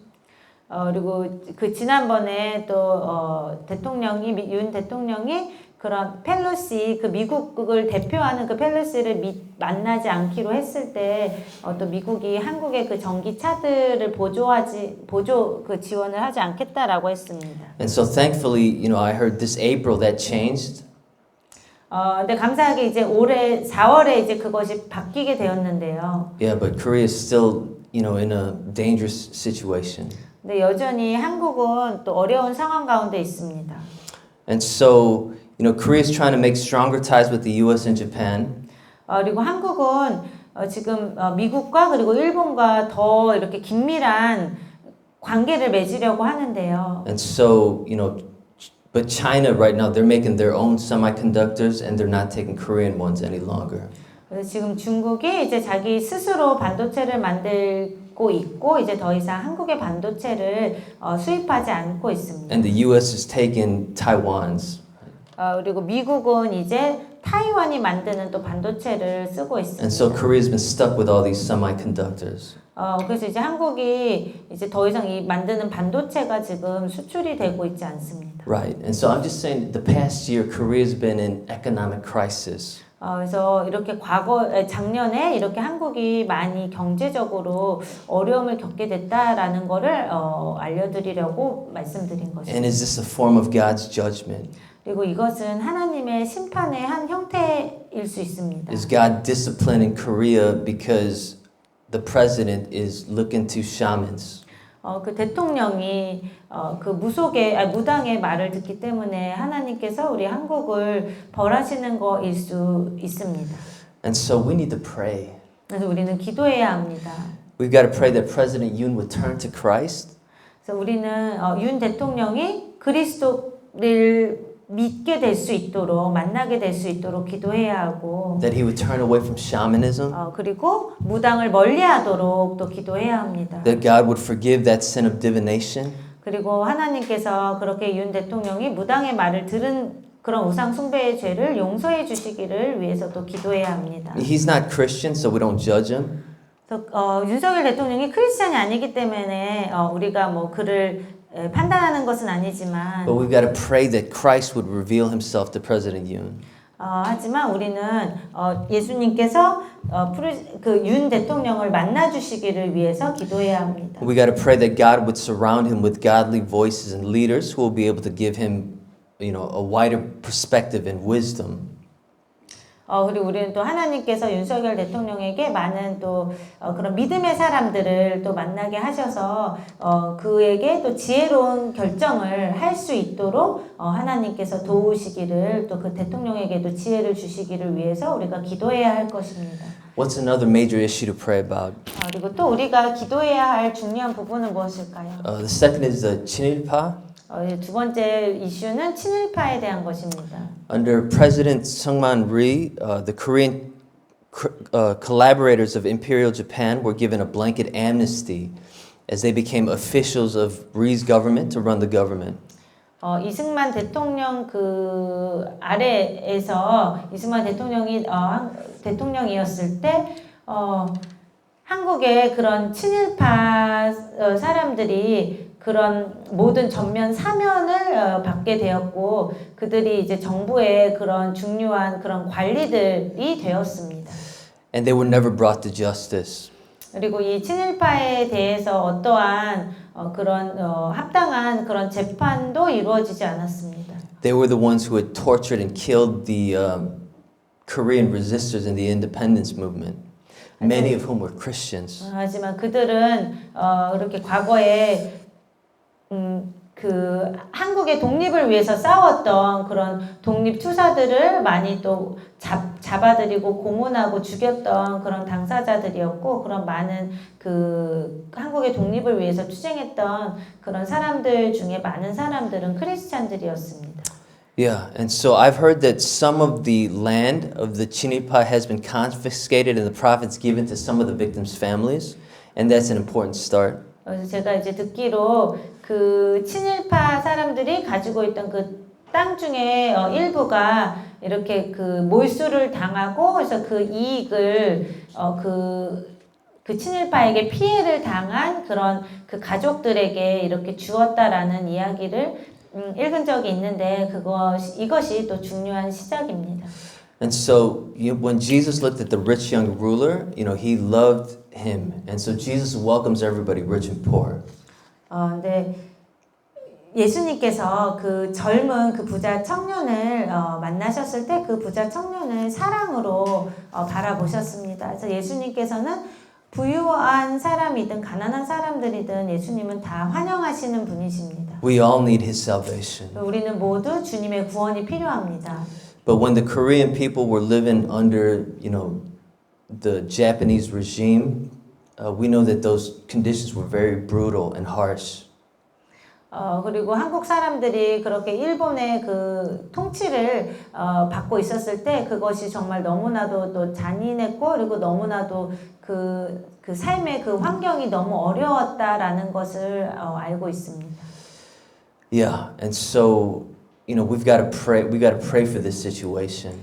그리고 그 지난번에 또 윤 대통령이 그런 펠로시 그 미국을 대표하는 그 펠로시를 만나지 않기로 했을 때 또 미국이 한국의 그 전기차들을 지원을 하지 않겠다라고 했습니다. And so thankfully, I heard this April that changed. 근데 감사하게 이제 올해 4월에 이제 그것이 바뀌게 되었는데요. Yeah, but Korea is still, in a dangerous situation. 근데 여전히 한국은 또 어려운 상황 가운데 있습니다. And so, Korea is trying to make stronger ties with the U.S. and Japan. 그리고 한국은 지금 미국과 그리고 일본과 더 이렇게 긴밀한 관계를 맺으려고 하는데요. And so, but China right now, they're making their own semiconductors and they're not taking Korean ones any longer. 그래서 지금 중국이 이제 자기 스스로 반도체를 만들고 있고 이제 더 이상 한국의 반도체를 수입하지 않고 있습니다. And the U.S. is taking Taiwan's. 그리고 미국은 이제 타이완이 만드는 또 반도체를 쓰고 있습니다. And so Korea's been stuck with all these semiconductors. 그래서 이제 한국이 이제 더 이상 이 만드는 반도체가 지금 수출이 되고 있지 않습니다. Right. And so I'm just saying the past year Korea's been in economic crisis. 그래서 이렇게 작년에 이렇게 한국이 많이 경제적으로 어려움을 겪게 됐다라는 거를 알려드리려고 말씀드린 것입니다. And is this a form of God's judgment? 그리고 이것은 하나님의 심판의 한 형태일 수 있습니다. Is God disciplining Korea because the president is looking to shamans? 그 대통령이 그 무당의 말을 듣기 때문에 하나님께서 우리 한국을 벌하시는 거일 수 있습니다. And so we need to pray. 그래서 우리는 기도해야 합니다. We've got to pray that President Yoon would turn to Christ. 그래서 우리는 윤 대통령이 그리스도를 믿게 될 수 있도록 만나게 될 수 있도록 기도해야 하고 That he would turn away from shamanism. 그리고 무당을 멀리하도록 또 기도해야 합니다. That God would forgive that sin of divination. 그리고 하나님께서 그렇게 윤 대통령이 무당의 말을 들은 그런 우상 숭배의 죄를 용서해 주시기를 위해서도 기도해야 합니다. He's not Christian, so we don't judge him. 그래서 윤석열 대통령이 크리스찬이 아니기 때문에 우리가 뭐 그를 판단하는 것은 아니지만 But we've got to pray that Christ would reveal himself to President Yoon. 하지만 우리는 예수님께서 윤 대통령을 만나 주시기를 위해서 기도해야 합니다. We got to pray that God would surround him with godly voices and leaders who will be able to give him, you know, a wider perspective and wisdom. 그리고 우리는 또 하나님께서 윤석열 대통령에게 많은 또 그런 믿음의 사람들을 또 만나게 하셔서 그에게 또 지혜로운 결정을 할 수 있도록 하나님께서 도우시기를 또 그 대통령에게도 지혜를 주시기를 위해서 우리가 기도해야 할 것입니다. What's another major issue to pray about? 그리고 또 우리가 기도해야 할 중요한 부분은 무엇일까요? The second is the 친일파. 두 번째 이슈는 친일파에 대한 것입니다. Under President Seungman Rhee, the Korean collaborators of Imperial Japan were given a blanket amnesty as they became officials of Rhee's government to run the government. 이승만 대통령 그 아래에서 이승만 대통령이 대통령이었을 때 한국의 그런 친일파 사람들이 그런 모든 전면 사면을 받게 되었고 그들이 이제 정부의 그런 중요한 그런 관리들이 되었습니다. And they were never brought to justice. 그리고 이 친일파에 대해서 어떠한 그런 합당한 그런 재판도 이루어지지 않았습니다. They were the ones who had tortured and killed the Korean resistors in the independence movement, many of whom were Christians. 하지만 그들은 이렇게 과거에 그 한국의 독립을 위해서 싸웠던 그런 독립 투사들을 많이 또 잡아들이고 고문하고 죽였던 그런 당사자들이었고 그런 많은 그 한국의 독립을 위해서 투쟁했던 그런 사람들 중에 많은 사람들은 크리스찬들이었습니다. Yeah, and so I've heard that some of the land of the Chinilpa has been confiscated and the profits given to some of the victims' families, and that's an important start. 그래서 제가 이제 듣기로 그 친일파 사람들이 가지고 있던 그 땅 중에 일부가 이렇게 그 몰수를 당하고 그래서 그 이익을 그 친일파에게 피해를 당한 그런 그 가족들에게 이렇게 주었다라는 이야기를 읽은 적이 있는데 이것이 또 중요한 시작입니다. And so when Jesus looked at the rich young ruler, he loved him. And so Jesus welcomes everybody, rich and poor. 근데 예수님께서 그 젊은 그 부자 청년을 만나셨을 때 그 부자 청년을 사랑으로 바라보셨습니다. 그래서 예수님께서는 부유한 사람이든 가난한 사람들이든 예수님은 다 환영하시는 분이십니다. We all need his salvation. 우리는 모두 주님의 구원이 필요합니다. But when the Korean people were living under, the Japanese regime, we know that those conditions were very brutal and harsh. 그리고 한국 사람들이 그렇게 일본의 그 통치를 받고 있었을 때 그것이 정말 너무나도 또 잔인했고 그리고 너무나도 그 삶의 그 환경이 너무 어려웠다라는 것을 알고 있습니다. Yeah, and so we've got to pray. We got to pray for this situation.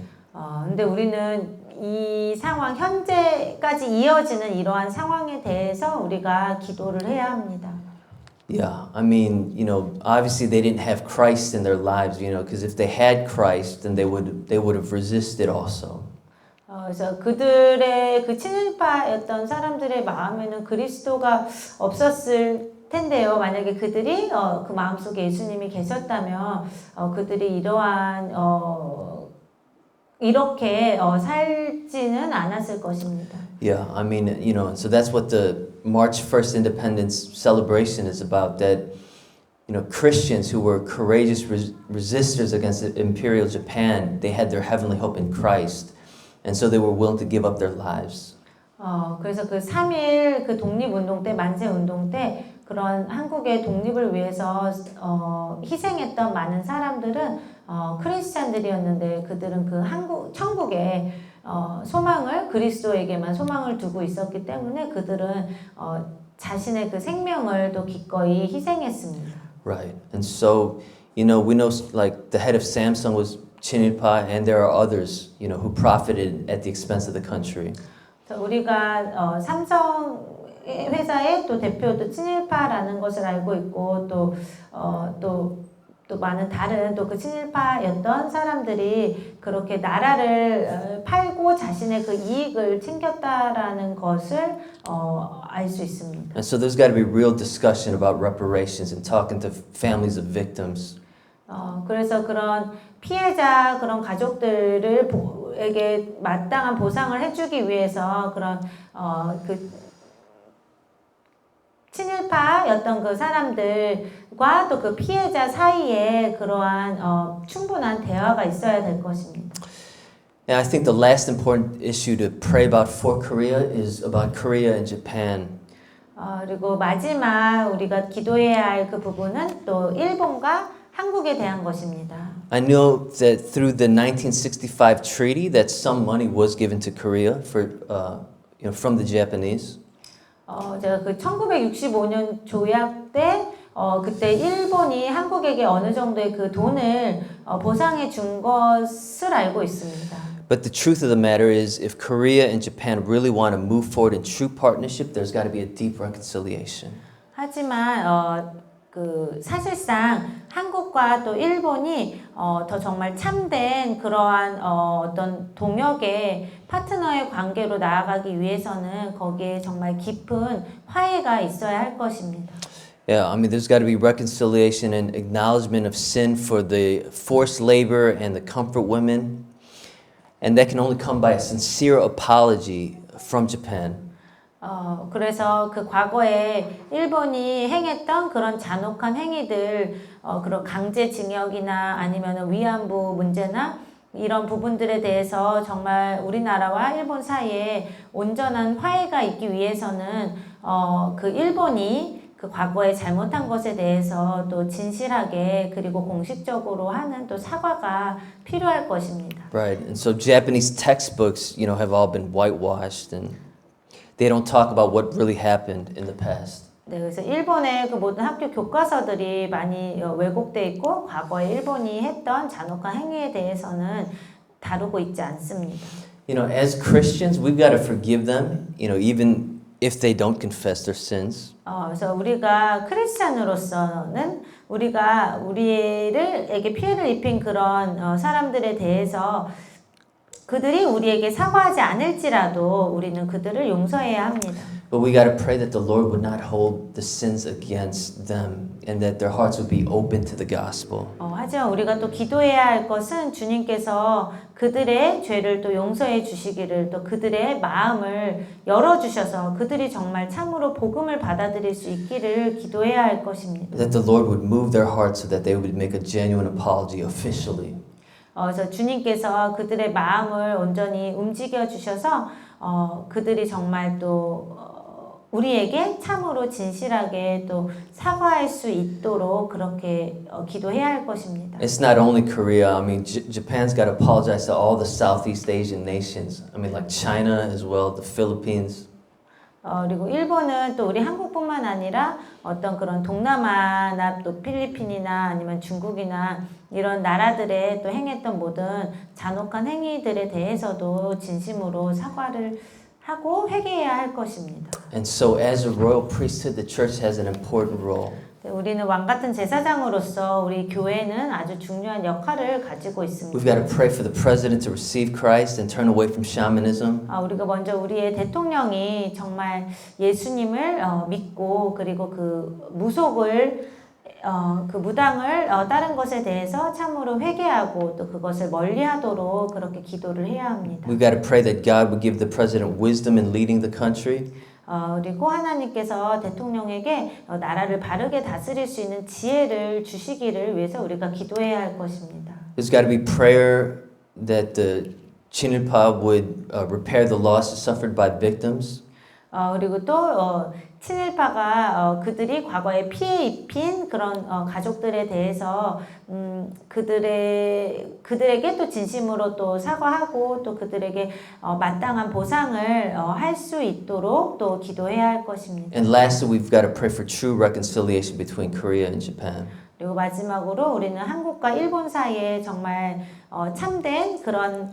근데 우리는 이 상황 현재까지 이어지는 이러한 상황에 대해서 우리가 기도를 해야 합니다. Yeah, I mean, obviously they didn't have Christ in their lives, because if they had Christ, then they would have resisted also. 그래서 그들의 그 친일파였던 사람들의 마음에는 그리스도가 없었을 텐데요. 만약에 그들이 그 마음속에 예수님이 계셨다면 그들이 이렇게 살지는 않았을 것입니다. Yeah, I mean, so that's what the March 1st Independence celebration is about, that, Christians who were courageous resistors against Imperial Japan, they had their heavenly hope in Christ, and so they were willing to give up their lives. 그래서 그 3.1 그 독립운동 때, 만세운동 때 그런 한국의 독립을 위해서 희생했던 많은 사람들은 크리스찬들이었는데 그들은 그 천국에 소망을 그리스도에게만 소망을 두고 있었기 때문에 그들은 자신의 그 생명을 또 기꺼이 희생했습니다. Right, and so we know like the head of Samsung was 친일파, and there are others who profited at the expense of the country. 우리가 삼성 회사의 또 대표도 친일파라는 것을 알고 있고 또 또 많은 다른 또 그 친일파였던 사람들이 그렇게 나라를 팔고 자신의 그 이익을 챙겼다라는 것을 알 수 있습니다. And so there's got to be real discussion about reparations and talking to families of victims. 그래서 그런 피해자 그런 가족들에게 마땅한 보상을 해주기 위해서 그런 그 친일파였던 그 사람들과 또 그 피해자 사이에 그러한 충분한 대화가 있어야 될 것입니다. And I think the last important issue to pray about for Korea is about Korea and Japan. 그리고 마지막 우리가 기도해야 할 그 부분은 또 일본과 한국에 대한 것입니다. I know that through the 1965 treaty that some money was given to Korea for, from the Japanese. 제가 그 1965년 조약 때 그때 일본이 한국에게 어느 정도의 그 돈을 보상해 준 것을 알고 있습니다. But the truth of the matter is, if Korea and Japan really want to move forward in true partnership, there's got to be a deep reconciliation. 하지만 그 사실상 한국과 또 일본이 더 정말 참된 그러한 어떤 동역의 파트너의 관계로 나아가기 위해서는 거기에 정말 깊은 화해가 있어야 할 것입니다. Yeah, I mean, there's got to be reconciliation and acknowledgement of sin for the forced labor and the comfort women. And that can only come by a sincere apology from Japan. 그래서 그 과거에 일본이 행했던 그런 잔혹한 행위들, 그런 강제징역이나 아니면 위안부 문제나 이런 부분들에 대해서 정말 우리나라와 일본 사이에 온전한 화해가 있기 위해서는 그 일본이 그 과거에 잘못한 것에 대해서 또 진실하게 그리고 공식적으로 하는 또 사과가 필요할 것입니다. Right, and so Japanese textbooks, have all been whitewashed and they don't talk about what really happened in the past. 네, 그래서 일본의 그 모든 학교 교과서들이 많이 왜곡돼 있고 과거에 일본이 했던 잔혹한 행위에 대해서는 다루고 있지 않습니다. As Christians, we've got to forgive them, even if they don't confess their sins. 그래서 우리가 크리스찬으로서는 우리가 우리에게 피해를 입힌 그런 사람들에 대해서 그들이 우리에게 사과하지 않을지라도 우리는 그들을 용서해야 합니다. But we got to pray that the Lord would not hold the sins against them and that their hearts would be open to the gospel. 하지만 우리가 또 기도해야 할 것은 주님께서 그들의 죄를 또 용서해 주시기를 또 그들의 마음을 열어주셔서 그들이 정말 참으로 복음을 받아들일 수 있기를 기도해야 할 것입니다. That the Lord would move their hearts so that they would make a genuine apology officially. 그래서 주님께서 그들의 마음을 온전히 움직여 주셔서 그들이 정말 또 우리에게 참으로 진실하게 또 사과할 수 있도록 그렇게 기도해야 할 것입니다. It's not only Korea. I mean, Japan's got to apologize to all the Southeast Asian nations. I mean, like China as well, the Philippines. 그리고 일본은 또 우리 한국뿐만 아니라 어떤 그런 동남아나 또 필리핀이나 아니면 중국이나 이런 나라들에 또 행했던 모든 잔혹한 행위들에 대해서도 진심으로 사과를 하고 회개해야 할 것입니다. And so as a royal priesthood, the church has an important role. 우리는 왕 같은 제사장으로서 우리 교회는 아주 중요한 역할을 가지고 있습니다. We've got to pray for the president to receive Christ and turn away from shamanism. 우리가 먼저 우리의 대통령이 정말 예수님을 믿고 그리고 그 무속을 그 무당을 다른 것에 대해서 참으로 회개하고 또 그것을 멀리하도록 그렇게 기도를 해야 합니다. We've got to pray that God would give the president wisdom in leading the country. 그리고 하나님께서 대통령에게 나라를 바르게 다스릴 수 있는 지혜를 주시기를 위해서 우리가 기도해야 할 것입니다. There's got to be prayer that the 친일파 would repair the losses suffered by victims. 그리고 또 친일파가 그들이 과거에 피해 입힌 그런 가족들에 대해서 그들에게 또 진심으로 또 사과하고 또 그들에게 마땅한 보상을 할 수 있도록 또 기도해야 할 것입니다. And lastly, we've got to pray for true reconciliation between Korea and Japan. 그리고 마지막으로 우리는 한국과 일본 사이에 정말 참된 그런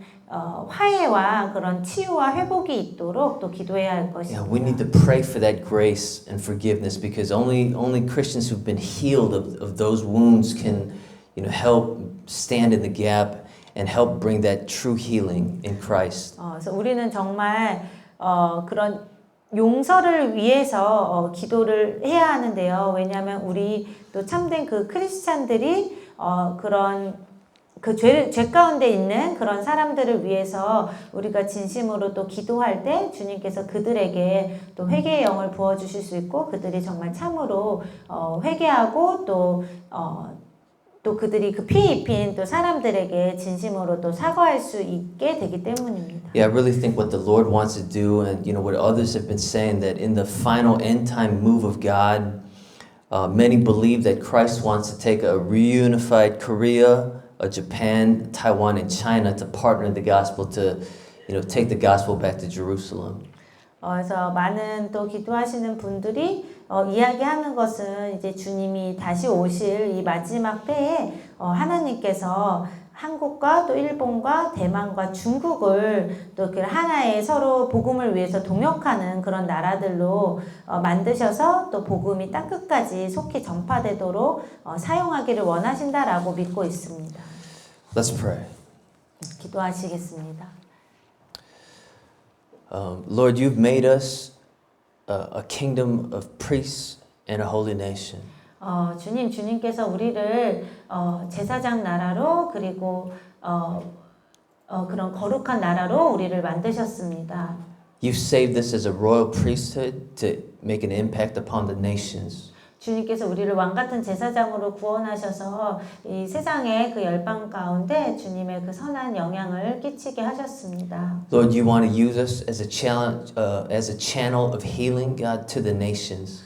화해와 그런 치유와 회복이 있도록 또 기도해야 할 것입니다. Yeah, we need to pray for that grace and forgiveness because only Christians who've been healed of those wounds can help stand in the gap and help bring that true healing in Christ. 그래서 우리는 정말 그런 용서를 위해서 기도를 해야 하는데요. 왜냐하면 우리 또 참된 그 크리스찬들이 그런 그 죄 가운데 있는 그런 사람들을 위해서 우리가 진심으로 또 기도할 때 주님께서 그들에게 또 회개의 영을 부어주실 수 있고 그들이 정말 참으로 회개하고 또 그들이 그 피 입힌 또 사람들에게 진심으로 또 사과할 수 있게 되기 때문입니다. Yeah, I really think what the Lord wants to do, and what others have been saying, that in the final end time move of God, many believe that Christ wants to take a reunified Korea, Japan, Taiwan, and China to partner in the gospel to, take the gospel back to Jerusalem. 그래서 많은 또 기도하시는 분들이 이야기하는 것은 이제 주님이 다시 오실 이 마지막 때에 하나님께서 한국과 또 일본과 대만과 중국을 또 그 하나의 서로 복음을 위해서 동역하는 그런 나라들로 만드셔서 또 복음이 땅끝까지 속히 전파되도록 사용하기를 원하신다라고 믿고 있습니다. Let's pray. 기도하시겠습니다. Lord, you've made us a kingdom of priests and a holy nation. 주님께서 우리를 제사장 나라로 그리고 그런 거룩한 나라로 우리를 만드셨습니다. You've saved us as a royal priesthood to make an impact upon the nations. 주님께서 우리를 왕 같은 제사장으로 구원하셔서 이 세상의 그 열방 가운데 주님의 그 선한 영향을 끼치게 하셨습니다. Lord, you want to use us as a channel of healing, God, to the nations.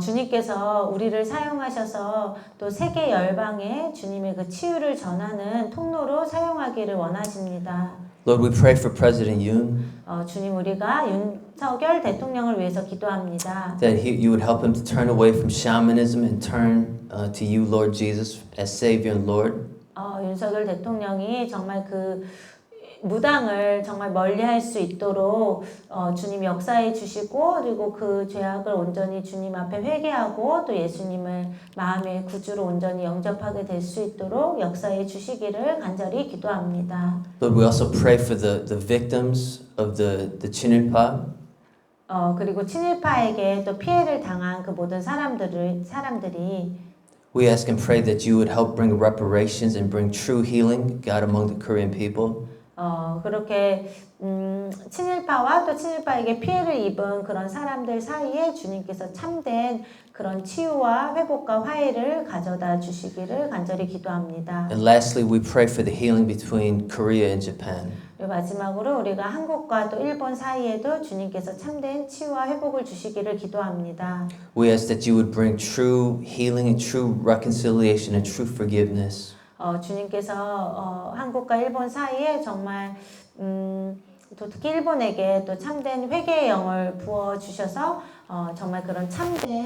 주님께서 우리를 사용하셔서 또 세계 열방에 주님의 그 치유를 전하는 통로로 사용하기를 원하십니다. Lord, we pray for President Yoon. 주님, 우리가 윤석열 대통령을 위해서 기도합니다. That you would help him to turn away from shamanism and turn to you, Lord Jesus, as Savior and Lord. 윤석열 대통령이 정말 그 무당을 정말 멀리할 수 있도록 주님 역사해 주시고 그리고 그 죄악을 온전히 주님 앞에 회개하고 또 예수님을 마음의 구주로 온전히 영접하게 될 수 있도록 역사해 주시기를 간절히 기도합니다. Lord, we also pray for the victims of the 친일파. 그리고 친일파에게 또 피해를 당한 그 모든 사람들이 We ask and pray that you would help bring reparations and bring true healing, God, among the Korean people. 그렇게 친일파와 또 친일파에게 피해를 입은 그런 사람들 사이에 주님께서 참된 그런 치유와 회복과 화해를 가져다 주시기를 간절히 기도합니다. And lastly, we pray for the healing between Korea and Japan. 그리고 마지막으로 우리가 한국과 또 일본 사이에도 주님께서 참된 치유와 회복을 주시기를 기도합니다. We ask that you would bring true healing and true reconciliation and true forgiveness. 주님께서 한국과 일본 사이에 정말 또 특히 일본에게 또 참된 회개의 영을 부어 주셔서 정말 그런 참된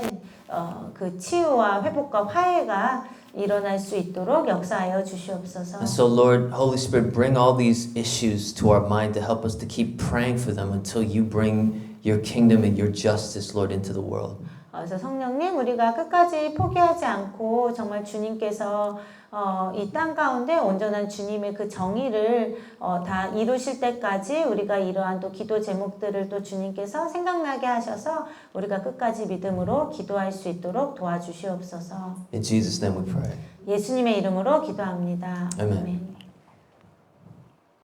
그 치유와 회복과 화해가 일어날 수 있도록 역사하여 주시옵소서. And so, Lord, Holy Spirit, bring all these issues to our mind to help us to keep praying for them until you bring your kingdom and your justice, Lord, into the world. 그래서 성령님, 우리가 끝까지 포기하지 않고 정말 주님께서 이 땅 가운데 온전한 주님의 그 정의를 다 이루실 때까지 우리가 이러한 또 기도 제목들을 또 주님께서 생각나게 하셔서 우리가 끝까지 믿음으로 기도할 수 있도록 도와주시옵소서. In Jesus' name we pray. 예수님의 이름으로 기도합니다. 아멘. 아멘.